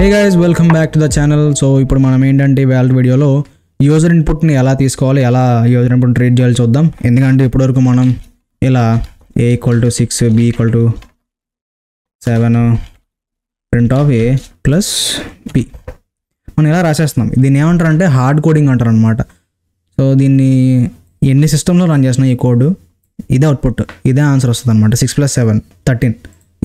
Hey guys, welcome back to the channel. So ఇప్పుడు మనం ఏంటంటే ఇవాళ వీడియోలో యూజర్ ఇన్పుట్ని ఎలా తీసుకోవాలి, ఎలా యూజర్ ఇన్పుట్ ట్రీట్ చేయాలి చూద్దాం. ఎందుకంటే ఇప్పటివరకు మనం ఇలా a = 6 b = 7 print of a plus b మనం ఇలా రాసేస్తున్నాం. దీన్ని ఏమంటారంటే హార్డ్ కోడింగ్ అంటారు అనమాట. సో దీన్ని ఎన్ని సిస్టంలో రన్ చేసినా ఈ కోడ్ ఇదే అవుట్పుట్, ఇదే ఆన్సర్ వస్తుంది అనమాట. 6 + 7 13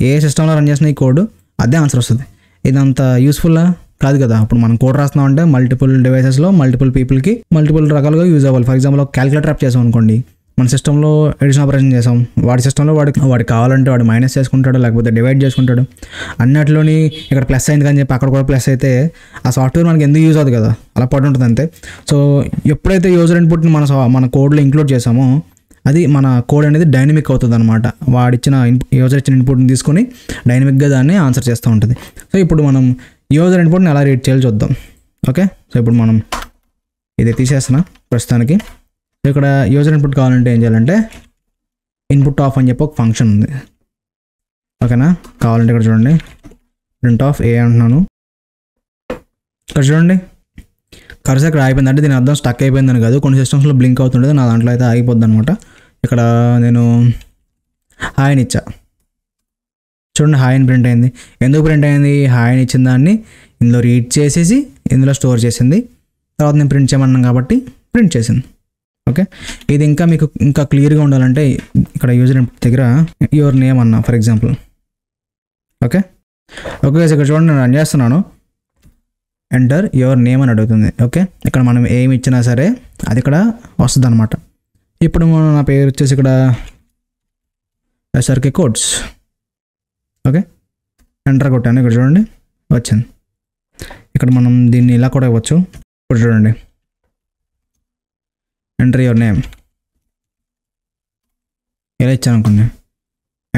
ఏ సిస్టంలో రన్ చేసిన ఈ కోడ్ అదే ఆన్సర్ వస్తుంది. ఇదంతా యూస్ఫుల్లా కాదు కదా. ఇప్పుడు మనం కోడ్ రాస్తున్నాం అంటే మల్టిపుల్ డివైసెస్లో మల్టిపుల్ పీపుల్కి మల్టిపుల్ రకాలుగా యూజ్ అవ్వాలి. ఫర్ ఎగ్జాంపుల్ ఒక క్యాలిక్యులేటర్ యాప్ చేసాం అనుకోండి, మన సిస్టంలో ఎడిషన్ ఆపరేషన్ చేసాం, వాడి సిస్టంలో వాడికి కావాలంటే వాడు మైనస్ చేసుకుంటాడు, లేకపోతే డివైడ్ చేసుకుంటాడు. అన్నిటిలోని ఇక్కడ ప్లస్ అయింది కానీ చెప్పి అక్కడ కూడా ప్లస్ అయితే ఆ సాఫ్ట్వేర్ మనకి ఎందుకు యూజ్ అవుతుంది కదా, అలా పడి ఉంటుంది అంతే. సో ఎప్పుడైతే యూజర్ ఇన్పుట్ని మన కోడ్లో ఇంక్లూడ్ చేసామో అది మన కోడ్ అనేది డైనమిక్ అవుతుంది అనమాట. వాడిచ్చిన యూజర్ ఇచ్చిన ఇన్పుట్ని తీసుకొని డైనమిక్గా దాన్ని ఆన్సర్ చేస్తూ ఉంటుంది. సో ఇప్పుడు మనం యూజర్ ఇన్పుట్ని ఎలా రీడ్ చేయాలో చూద్దాం. ఓకే, సో ఇప్పుడు మనం ఇది తీసేస్తున్నా ప్రస్తుతానికి. సో ఇక్కడ యూజర్ ఇన్పుట్ కావాలంటే ఏం చేయాలంటే ఇన్పుట్ ఆఫ్ అని చెప్పి ఒక ఫంక్షన్ ఉంది. ఓకేనా, కావాలంటే ఇక్కడ చూడండి ప్రింట్ ఆఫ్ ఏ అంటున్నాను. ఇక్కడ చూడండి కర్సర్ ఇక్కడ అయిపోయింది, అంటే దీని అర్థం స్టక్ అయిపోయిందని కాదు. కొన్ని సిస్టమ్స్లో బ్లింక్ అవుతుండేది, నా దాంట్లో అయితే ఆగిపోద్ది అనమాట. ఇక్కడ నేను హాయ్ అని ఇచ్చా, చూడండి హాయ్ అని ప్రింట్ అయింది. ఎందుకు ప్రింట్ అయింది? హాయ్ అని ఇచ్చిన దాన్ని ఇందులో రీడ్ చేసేసి ఇందులో స్టోర్ చేసింది, తర్వాత నేను ప్రింట్ చేయమన్నాను కాబట్టి ప్రింట్ చేసింది. ఓకే, ఇది మీకు ఇంకా క్లియర్గా ఉండాలంటే ఇక్కడ యూజర్ దగ్గర యువర్ నేమ్ అన్నా ఫర్ ఎగ్జాంపుల్. ఓకే ఓకే ఇక్కడ చూడండి నేను రన్ చేస్తున్నాను, ఎంటర్ యువర్ నేమ్ అని అడుగుతుంది. ఓకే, ఇక్కడ మనం ఏమి ఇచ్చినా సరే అది ఇక్కడ వస్తుంది అనమాట. ఇప్పుడు నా పేరు వచ్చేసి ఇక్కడ SRK కోడ్స్. ఓకే, ఎంటర్ కొట్టాను, ఇక్కడ చూడండి వచ్చింది. ఇక్కడ మనం దీన్ని ఇలా కూడా ఇవ్వచ్చు. ఇప్పుడు చూడండి ఎంటర్ యువర్ నేమ్ ఇలా ఇచ్చాను అనుకోండి,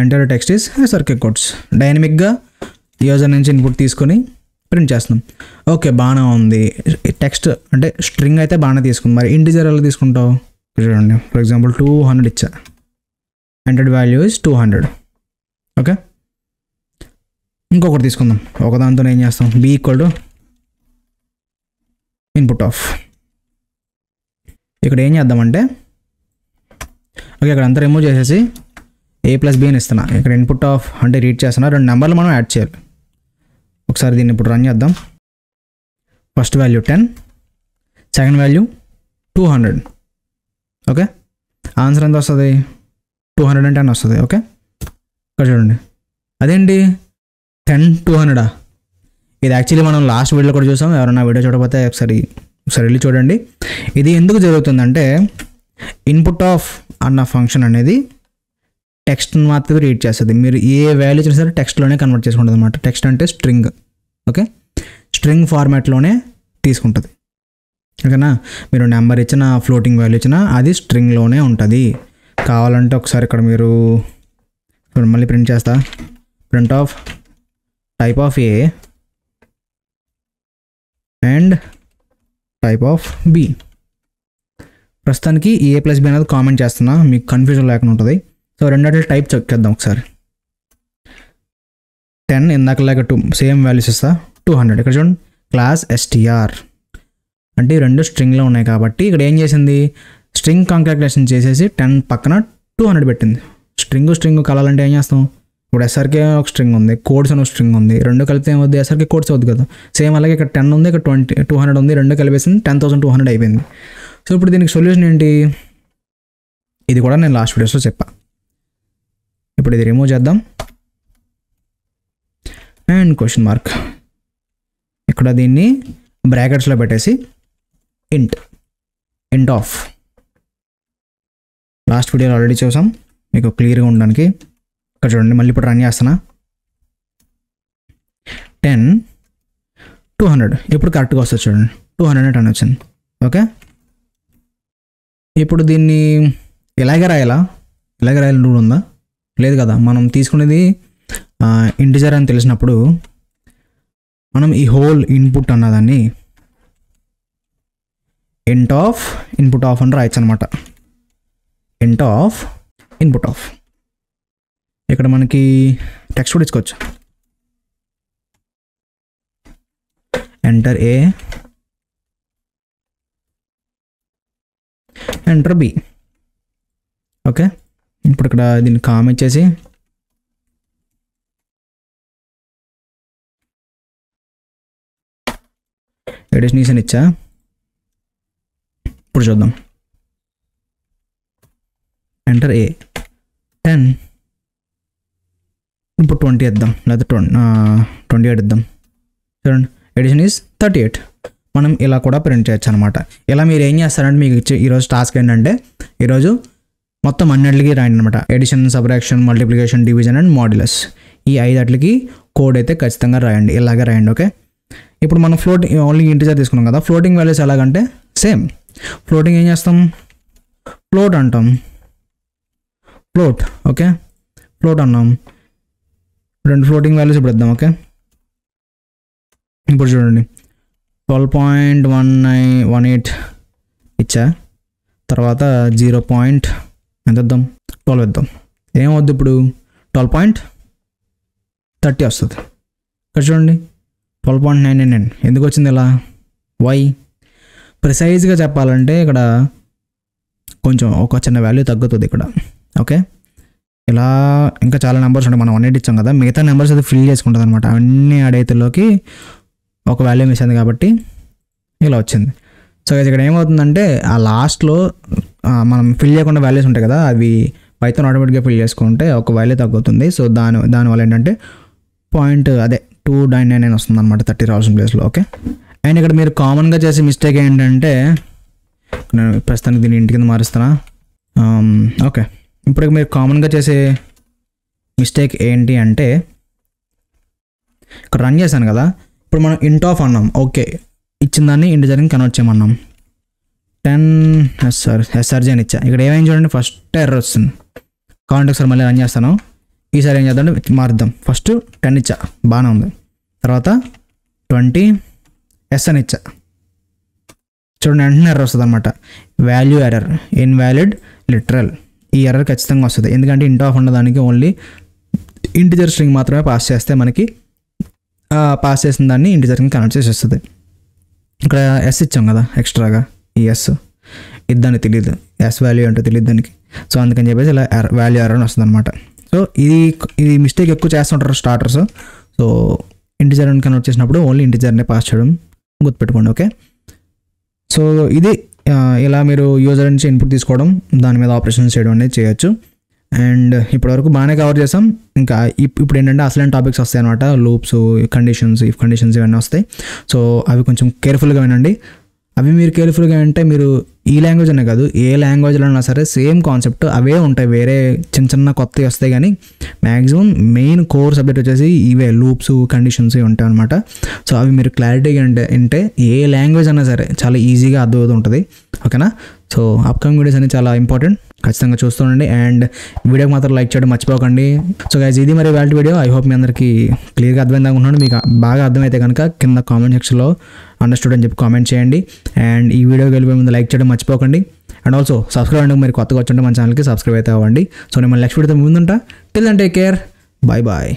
enter text is SRK codes. డైనమిక్గా యూజర్ నుంచి ఇన్పుట్ తీసుకొని ప్రింట్ చేస్తున్నాం. ఓకే బాగానే ఉంది. టెక్స్ట్ అంటే స్ట్రింగ్ అయితే బాగానే తీసుకుంది, మరి ఇంటిజర్ ఎలా తీసుకుంటావు? చూడండి ఫర్ ఎగ్జాంపుల్ 200 ఇచ్చా, ఎంటర్డ్ వాల్యూ ఇస్ 200. ఓకే, ఇంకొకటి తీసుకుందాం. ఒకదాంతో ఏం చేస్తాం, b = ఇన్పుట్ ఆఫ్. ఇక్కడ ఏం చేద్దామంటే ఓకే ఇక్కడ అంతా రిమూవ్ చేసేసి a + b అని ఇస్తున్నా. ఇక్కడ ఇన్పుట్ ఆఫ్ అంటే రీడ్ చేస్తున్నా, 2 నెంబర్లు మనం యాడ్ చేయాలి. ఒకసారి దీన్ని ఇప్పుడు రన్ చేద్దాం. First value 10, second value 200. Okay, answer ఎంత వస్తుంది? 210 వస్తుంది. ఓకే, ఇక్కడ చూడండి అదేంటి 10 200. ఇది యాక్చువల్లీ మనం లాస్ట్ వీడియోలో కూడా చూసాం. ఎవరైనా వీడియో చూడకపోతే ఒకసారి వెళ్ళి చూడండి. ఇది ఎందుకు జరుగుతుందంటే ఇన్పుట్ ఆఫ్ అన్న ఫంక్షన్ అనేది టెక్స్ట్ని మాత్రమే రీడ్ చేస్తుంది. మీరు ఏ వాల్యూ ఇచ్చినా సరే టెక్స్ట్లోనే కన్వర్ట్ చేసుకుంటుంది అనమాట. టెక్స్ట్ అంటే స్ట్రింగ్. ఓకే, స్ట్రింగ్ ఫార్మాట్లోనే తీసుకుంటుంది. ఓకేనా, మీరు నెంబర్ ఇచ్చిన ఫ్లోటింగ్ వాల్యూ ఇచ్చినా అది స్ట్రింగ్లోనే ఉంటుంది. కావాలంటే ఒకసారి ఇక్కడ మీరు మళ్ళీ ప్రింట్ చేస్తా, print of type of a and type of b. ప్రస్తుతానికి a + b అనేది కామెంట్ చేస్తున్నా, మీకు కన్ఫ్యూజన్ లేకుండా ఉంటుంది. సో రెండింటి టైప్ చెక్ చేద్దాం ఒకసారి. 10 ఇందాకలాగా 2 సేమ్ వాల్యూస్ ఇస్తా, 200. ఇక్కడ చూడండి క్లాస్ str అంటే 2 స్ట్రింగ్లో ఉన్నాయి కాబట్టి ఇక్కడ ఏం చేసింది, స్ట్రింగ్ కాంకాటినేషన్ చేసేసి 10 పక్కన 200 పెట్టింది. స్ట్రింగ్ కలాలంటే ఏం చేస్తాం, ఇప్పుడు SRK ఒక స్ట్రింగ్ ఉంది, కోడ్స్ అని ఒక స్ట్రింగ్ ఉంది, 2 కలిపితే ఏమవుద్ది, SRK కోడ్స్ అవుద్ది కదా. సేమ్ అలాగే ఇక్కడ 10 ఉంది, ఇక్కడ 200 ఉంది, 2 కలిపేసింది 10,200 అయిపోయింది. సో ఇప్పుడు దీనికి సొల్యూషన్ ఏంటి, ఇది కూడా నేను లాస్ట్ వీడియోస్లో చెప్పా. ఇప్పుడు ఇది రిమూవ్ చేద్దాం అండ్ క్వశ్చన్ మార్క్ ఇక్కడ దీన్ని బ్రాకెట్స్లో పెట్టేసి ఇంట్ ఆఫ్. లాస్ట్ వీడియోలో ఆల్రెడీ చూసాం మీకు క్లియర్గా ఉండడానికి. ఇక్కడ చూడండి మళ్ళీ ఇప్పుడు రన్ చేస్తున్నా, 10 200 ఇప్పుడు కరెక్ట్గా వస్తుంది. చూడండి 210 వచ్చింది. ఓకే, ఇప్పుడు దీన్ని ఇలాగే రాయాలి రూల్ ఉందా? లేదు కదా. మనం తీసుకునేది ఇంటిజర్ అని తెలిసినప్పుడు మనం ఈ హోల్ ఇన్పుట్ అన్నదాన్ని ఇంట్ ఆఫ్ ఇన్పుట్ ఆఫ్ అని రాయొచ్చు అనమాట. ఇంట్ ఆఫ్ ఇన్పుట్ ఆఫ్. ఇక్కడ మనకి టెక్స్ట్ కూడా ఇచ్చుకోవచ్చు. Enter a, enter b. Okay, ఇప్పుడు ఇక్కడ దీన్ని కామ్ ఇచ్చేసి ఎడిషన్ ఇచ్చా. ఇప్పుడు చూద్దాం, ఎంటర్ ఏ 10, ఇప్పుడు 20 ఇద్దాం, లేదా 28 ఇద్దాం. చూడండి, ఎడిషన్ ఈజ్ 38. మనం ఇలా కూడా ప్రింట్ చేయొచ్చు అనమాట. ఇలా మీరు ఏం చేస్తారంటే మీకు ఇచ్చే ఈరోజు టాస్క్ ఏంటంటే ఈరోజు మొత్తం అన్నిటికి రాయండి అనమాట. Addition, subtraction, multiplication, division and modulus, ఈ 5 కోడ్ అయితే ఖచ్చితంగా రాయండి, ఇలాగే రాయండి. ఓకే, ఇప్పుడు మనం ఫ్లోటింగ్ ఓన్లీ ఇంటిజర్ తీసుకున్నాం కదా. ఫ్లోటింగ్ వాల్యూస్ ఎలాగంటే సేమ్. ఫ్లోటింగ్ ఏం చేస్తాం, ఫ్లోట్ అంటాం, ఫ్లోట్. ఓకే, ఫ్లోట్ అన్నాం. 2 ఫ్లోటింగ్ వాల్యూస్ ఇప్పుడు ఇద్దాం. ఓకే, ఇప్పుడు చూడండి 12.18 ఇచ్చా. తర్వాత 0. ఎంత ఇద్దాం, 12 ఇద్దాం. ఏమవుద్ది ఇప్పుడు, 12.30 వస్తుంది. ఇక్కడ చూడండి 12.99. ఎందుకు వచ్చింది ఇలా, వై? ప్రిసైజ్గా చెప్పాలంటే ఇక్కడ కొంచెం ఒక చిన్న వాల్యూ తగ్గుతుంది ఇక్కడ. ఓకే, ఇలా ఇంకా చాలా నెంబర్స్ ఉంటాయి, మనం 180 ఇచ్చాం కదా, మిగతా నెంబర్స్ అది ఫిల్ చేసుకుంటుంది అనమాట. అన్ని అడైతుల్లోకి ఒక వాల్యూ మిస్ అయింది కాబట్టి ఇలా వచ్చింది. సో ఇక్కడ ఏమవుతుందంటే ఆ లాస్ట్లో మనం ఫిల్ చేయకుండా వాల్యూస్ ఉంటాయి కదా, అవి పైథాన్ ఆటోమేటిక్గా ఫిల్ చేసుకుంటే ఒక వాల్యూ తగ్గుతుంది. సో దానివల్ల ఏంటంటే 2.99 వస్తుంది అనమాట 30 రావాల్సిన ప్లేస్లో. ఓకే, అండ్ ఇక్కడ మీరు కామన్గా చేసే మిస్టేక్ ఏంటంటే, నేను ప్రస్తుతానికి దీన్ని ఇంటి కింద మారుస్తున్నా. ఓకే, ఇప్పుడు మీరు కామన్గా చేసే మిస్టేక్ ఏంటి అంటే, ఇక్కడ రన్ చేశాను కదా, ఇప్పుడు మనం ఇంట్ ఆఫ్ అన్నాం. ఓకే, ఇచ్చిన దాన్ని ఇంటిజర్ని కన్వర్ట్ చేయమన్నాం. 10 ఎస్ఆర్జీ అని ఇచ్చా. ఇక్కడ ఏమైంది చూడండి, ఫస్ట్ ఎర్రర్ వస్తుంది. కావాలంటే ఒకసారి మళ్ళీ రన్ చేస్తాను. ఈసారి ఏం చేద్దాం, మారుద్దాం. ఫస్ట్ 10 ఇచ్చా, బాగానే ఉంది. తర్వాత 20 ఎస్ అని ఇచ్చా. చూడండి, వెంటనే ఎర్రర్ వస్తుంది అనమాట, వాల్యూ ఎర్రర్, ఇన్వాలిడ్ లిటరల్. ఈ ఎర్రర్ ఖచ్చితంగా వస్తుంది, ఎందుకంటే ఇంట్ ఆఫ్ ఉన్నదానికి ఓన్లీ ఇంటిజర్ స్ట్రింగ్ మాత్రమే పాస్ చేస్తే మనకి పాస్ చేసిన దాన్ని ఇంటిజర్ని కన్వర్ట్ చేసి వస్తుంది. ఇక్కడ ఎస్ ఇచ్చాం కదా ఎక్స్ట్రాగా, ఈ ఎస్ ఇది దానికి తెలియదు, ఎస్ వాల్యూ ఏంటో తెలియదు దానికి. సో అందుకని చెప్పేసి ఇలా వాల్యూ ఎర్రర్ అని వస్తుంది అనమాట. సో ఇది మిస్టేక్ ఎక్కువ చేస్తుంటారు స్టార్టర్స్. సో ఇంటిజర్ని కన్వర్ట్ చేసినప్పుడు ఓన్లీ ఇంటిజర్నే పాస్ చేయడం గుర్తుపెట్టుకోండి. ఓకే, సో ఇది ఇలా మీరు యూజర్ నుంచి ఇన్పుట్ తీసుకోవడం, దాని మీద ఆపరేషన్స్ చేయడం అనేది చేయొచ్చు. అండ్ ఇప్పటివరకు బాగానే కవర్ చేసాం. ఇంకా ఇప్పుడు ఏంటంటే అసలైన టాపిక్స్ వస్తాయి అనమాట, లూప్స్, కండిషన్స్, ఇఫ్ కండిషన్స్ ఇవన్నీ వస్తాయి. సో అవి కొంచెం కేర్ఫుల్గా వినండి. అవి మీరు కేర్ఫుల్గా అంటే మీరు ఈ లాంగ్వేజ్ అనే కాదు, ఏ లాంగ్వేజ్లో అయినా సరే సేమ్ కాన్సెప్ట్ అవే ఉంటాయి, వేరే చిన్న చిన్న కొత్తవి వస్తాయి. కానీ మ్యాక్సిమం మెయిన్ కోర్ సబ్జెక్ట్ వచ్చేసి ఇవే లూప్స్, కండిషన్స్ ఉంటాయి అనమాట. సో అవి మీరు క్లారిటీగా అంటే ఏ లాంగ్వేజ్ అయినా సరే చాలా ఈజీగా అర్థమవుతూ ఉంటుంది. ఓకేనా? సో అప్కమింగ్ వీడియోస్ అనేది చాలా ఇంపార్టెంట్, ఖచ్చితంగా చూస్తుండండి. అండ్ వీడియోకి మాత్రం లైక్ చేయడం మర్చిపోకండి. సో గైస్, ఇది మరి వాల్టి వీడియో. ఐ హోప్ మీ అందరికీ క్లియర్గా అర్థమైంది అనుకుంటున్నాను. మీకు బాగా అర్థమైతే కనుక కింద కామెంట్ సెక్షన్లో అండర్స్టూడ్ అని చెప్పి కామెంట్ చేయండి. అండ్ ఈ వీడియోకి వెళ్ళిపోయే ముందు లైక్ చేయడం మర్చిపోకండి. అండ్ ఆల్సో సబ్స్క్రైబ్ అంటే మీరు కొత్తగా వచ్చుంటే మన ఛానల్కి సబ్స్క్రైబ్ అయితే అవ్వండి. సో నేను నెక్స్ట్ వీడియోతో ముందుంటా. Till then take care, bye bye.